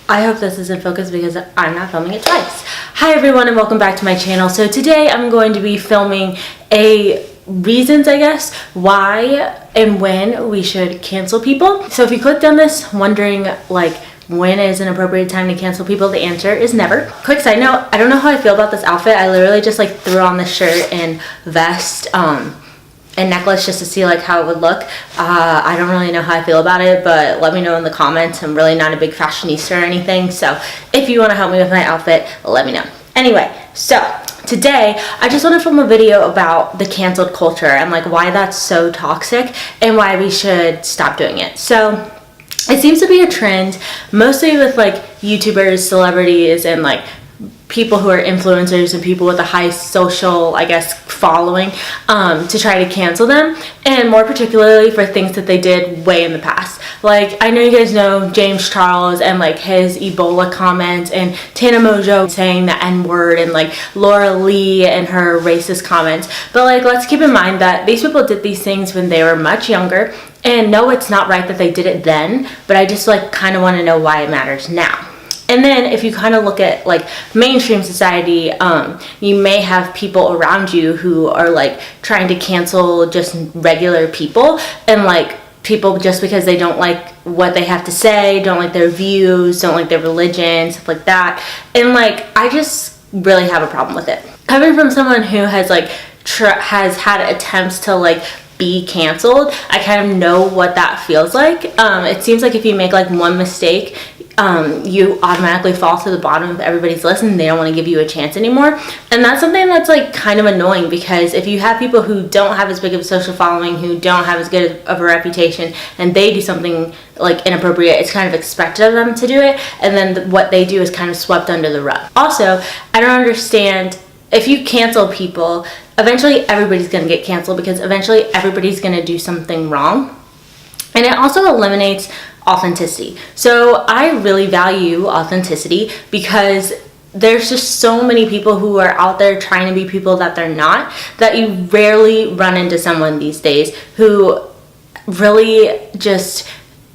I hope this is in focus because I'm not filming it twice. Hi everyone and welcome back to my channel. So today I'm going to be filming reasons, I guess, why and when we should cancel people. So if you clicked on this wondering like when is an appropriate time to cancel people, the answer is never. Quick side note, I don't know how I feel about this outfit. I literally just like threw on this shirt and vest and necklace just to see like how it would look. I don't really know how I feel about it, but let me know in the comments. I'm really not a big fashionista or anything, so if you want to help me with my outfit, let me know. Anyway, so today I just want to film a video about the canceled culture and like why that's so toxic and why we should stop doing it. So it seems to be a trend mostly with like YouTubers, celebrities, and like people who are influencers and people with a high social, I guess, following, to try to cancel them, and more particularly for things that they did way in the past. Like, I know you guys know James Charles and like his Ebola comments, and Tana Mongeau saying the N-word, and like Laura Lee and her racist comments. But like, let's keep in mind that these people did these things when they were much younger, and no, it's not right that they did it then, but I just like kind of want to know why it matters now. And then if you kind of look at like mainstream society, you may have people around you who are like trying to cancel just regular people, and like people just because they don't like what they have to say, don't like their views, don't like their religion, stuff like that. And like, I just really have a problem with it. Coming from someone who has like has had attempts to like be canceled, I kind of know what that feels like. It seems like if you make like one mistake, you automatically fall to the bottom of everybody's list and they don't want to give you a chance anymore. And that's something that's like kind of annoying, because if you have people who don't have as big of a social following, who don't have as good of a reputation, and they do something like inappropriate, it's kind of expected of them to do it, and then what they do is kind of swept under the rug. Also, I don't understand, if you cancel people, eventually everybody's going to get canceled, because eventually everybody's going to do something wrong. And it also eliminates authenticity. So I really value authenticity, because there's just so many people who are out there trying to be people that they're not, that you rarely run into someone these days who really just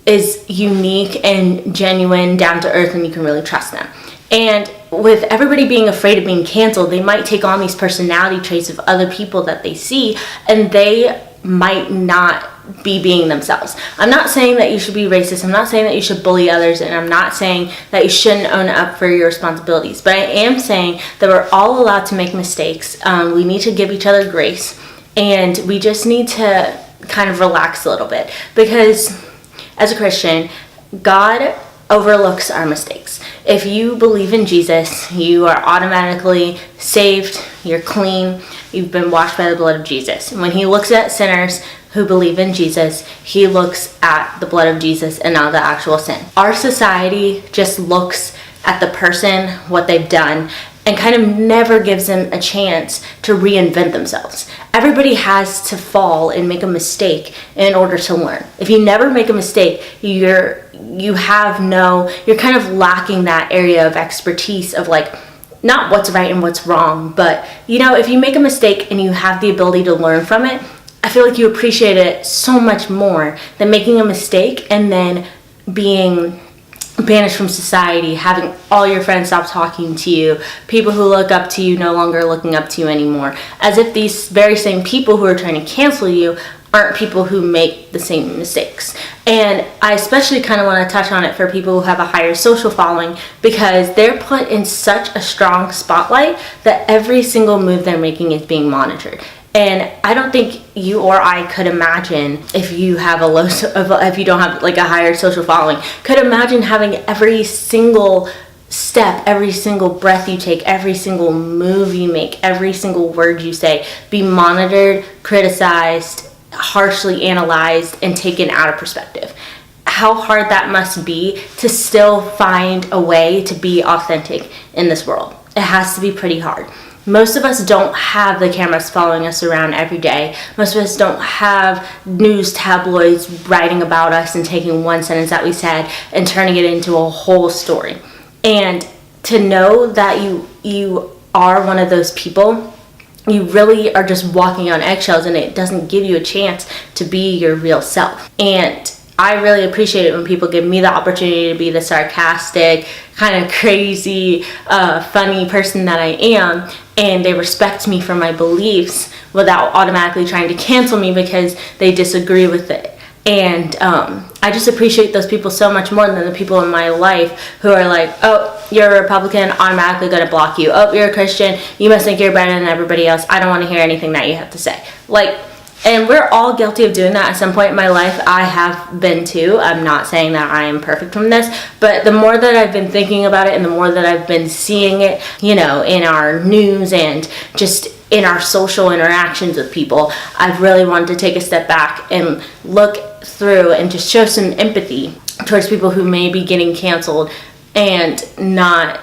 is unique and genuine, down to earth, and you can really trust them. And with everybody being afraid of being canceled, they might take on these personality traits of other people that they see, and they might not be being themselves. I'm not saying that you should be racist. I'm not saying that you should bully others, and I'm not saying that you shouldn't own up for your responsibilities. But I am saying that we're all allowed to make mistakes. We need to give each other grace, and we just need to kind of relax a little bit, because as a Christian, God overlooks our mistakes. If you believe in Jesus, you are automatically saved, you're clean, you've been washed by the blood of Jesus. And when he looks at sinners who believe in Jesus, he looks at the blood of Jesus and not the actual sin. Our society just looks at the person, what they've done, and kind of never gives them a chance to reinvent themselves. Everybody has to fall and make a mistake in order to learn. If you never make a mistake, you're kind of lacking that area of expertise of like, not what's right and what's wrong, but you know, if you make a mistake and you have the ability to learn from it, I feel like you appreciate it so much more than making a mistake and then being banished from society, having all your friends stop talking to you, people who look up to you no longer looking up to you anymore, as if these very same people who are trying to cancel you aren't people who make the same mistakes. And I especially kind of want to touch on it for people who have a higher social following, because they're put in such a strong spotlight that every single move they're making is being monitored. And I don't think you or I could imagine, if you have if you don't have like a higher social following, could imagine having every single step, every single breath you take, every single move you make, every single word you say be monitored, criticized, harshly analyzed, and taken out of perspective. How hard that must be to still find a way to be authentic in this world. It has to be pretty hard. Most of us don't have the cameras following us around every day. Most of us don't have news tabloids writing about us and taking one sentence that we said and turning it into a whole story. And to know that you are one of those people, you really are just walking on eggshells, and it doesn't give you a chance to be your real self. And I really appreciate it when people give me the opportunity to be the sarcastic, kind of crazy, funny person that I am, and they respect me for my beliefs without automatically trying to cancel me because they disagree with it. And I just appreciate those people so much more than the people in my life who are like, oh, you're a Republican, automatically going to block you. Oh, you're a Christian, you must think you're better than everybody else. I don't want to hear anything that you have to say. Like, and we're all guilty of doing that at some point in my life. I have been too. I'm not saying that I am perfect from this, but the more that I've been thinking about it and the more that I've been seeing it, you know, in our news and just in our social interactions with people, I've really wanted to take a step back and look through and just show some empathy towards people who may be getting canceled and not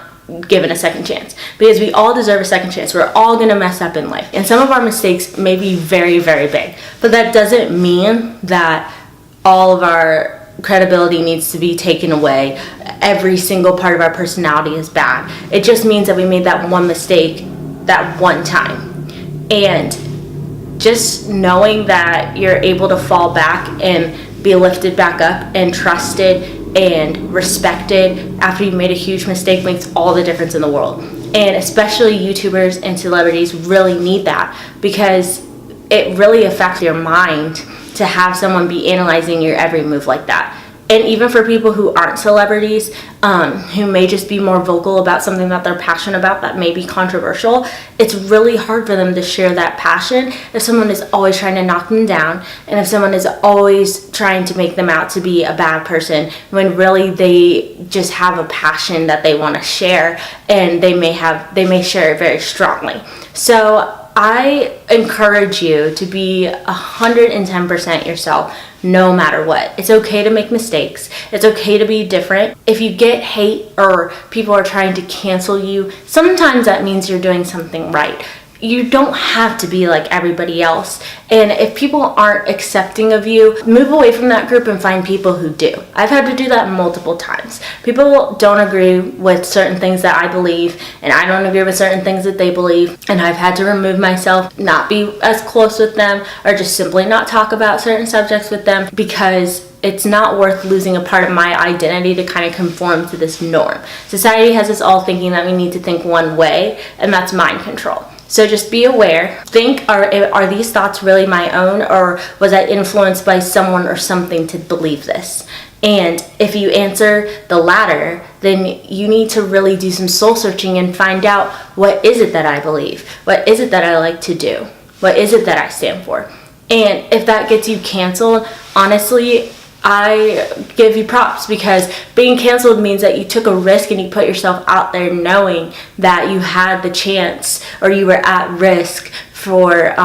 given a second chance, because we all deserve a second chance. We're all going to mess up in life, and some of our mistakes may be very, very big, but that doesn't mean that all of our credibility needs to be taken away. Every single part of our personality is bad. It just means that we made that one mistake that one time, and just knowing that you're able to fall back and be lifted back up and trusted and respected after you made a huge mistake makes all the difference in the world. And especially YouTubers and celebrities really need that, because it really affects your mind to have someone be analyzing your every move like that. And even for people who aren't celebrities, who may just be more vocal about something that they're passionate about that may be controversial, it's really hard for them to share that passion if someone is always trying to knock them down, and if someone is always trying to make them out to be a bad person, when really they just have a passion that they want to share, and they may share it very strongly. So I encourage you to be 110% yourself, no matter what. It's okay to make mistakes. It's okay to be different. If you get hate or people are trying to cancel you, sometimes that means you're doing something right. You don't have to be like everybody else. And if people aren't accepting of you, move away from that group and find people who do. I've had to do that multiple times. People don't agree with certain things that I believe, and I don't agree with certain things that they believe. And I've had to remove myself, not be as close with them, or just simply not talk about certain subjects with them, because it's not worth losing a part of my identity to kind of conform to this norm. Society has us all thinking that we need to think one way, and that's mind control. So just be aware. Think, are these thoughts really my own, or was I influenced by someone or something to believe this? And if you answer the latter, then you need to really do some soul searching and find out, what is it that I believe? What is it that I like to do? What is it that I stand for? And if that gets you canceled, honestly, I give you props, because being canceled means that you took a risk and you put yourself out there knowing that you had the chance, or you were at risk for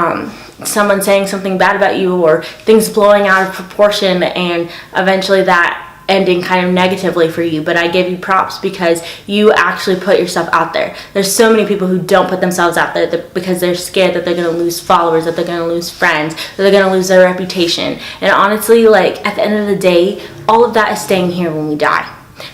someone saying something bad about you, or things blowing out of proportion, and eventually that ending kind of negatively for you. But I give you props because you actually put yourself out there. There's so many people who don't put themselves out there because they're scared that they're going to lose followers, that they're going to lose friends, that they're going to lose their reputation. And honestly, like, at the end of the day, all of that is staying here when we die.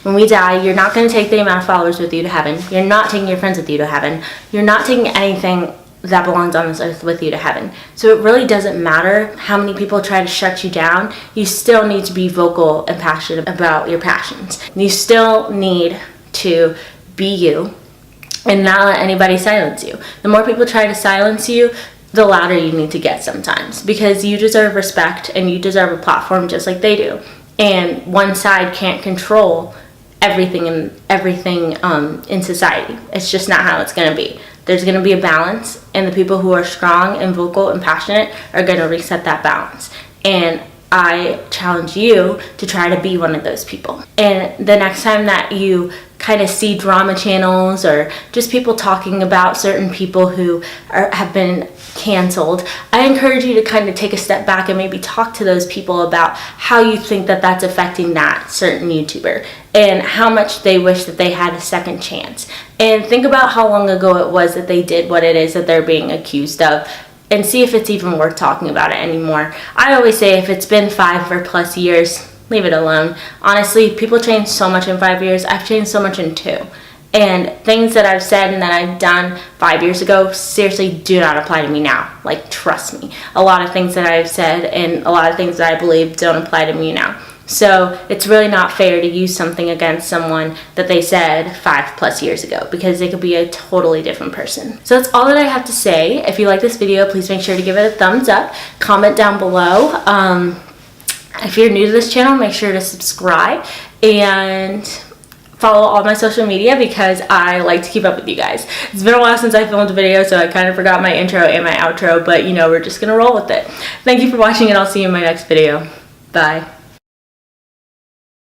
When we die, you're not going to take the amount of followers with you to heaven. You're not taking your friends with you to heaven. You're not taking anything that belongs on this earth with you to heaven. So it really doesn't matter how many people try to shut you down. You still need to be vocal and passionate about your passions. You still need to be you and not let anybody silence you. The more people try to silence you, the louder you need to get sometimes, because you deserve respect and you deserve a platform just like they do. And one side can't control everything in society. It's just not how it's going to be. There's going to be a balance, and the people who are strong and vocal and passionate are going to reset that balance. And I challenge you to try to be one of those people. And the next time that you kind of see drama channels or just people talking about certain people who have been canceled, I encourage you to kind of take a step back and maybe talk to those people about how you think that that's affecting that certain YouTuber, and how much they wish that they had a second chance. And think about how long ago it was that they did what it is that they're being accused of, and see if it's even worth talking about it anymore. I always say, if it's been 5 or plus years, leave it alone. Honestly, people change so much in 5 years. I've changed so much in 2. And things that I've said and that I've done 5 years ago seriously do not apply to me now. Like, trust me. A lot of things that I've said and a lot of things that I believe don't apply to me now. So it's really not fair to use something against someone that they said 5+ years ago, because they could be a totally different person. So that's all that I have to say. If you like this video, please make sure to give it a thumbs up, comment down below. If you're new to this channel, make sure to subscribe and follow all my social media, because I like to keep up with you guys. It's been a while since I filmed a video, so I kind of forgot my intro and my outro, but you know, we're just gonna roll with it. Thank you for watching, and I'll see you in my next video. Bye.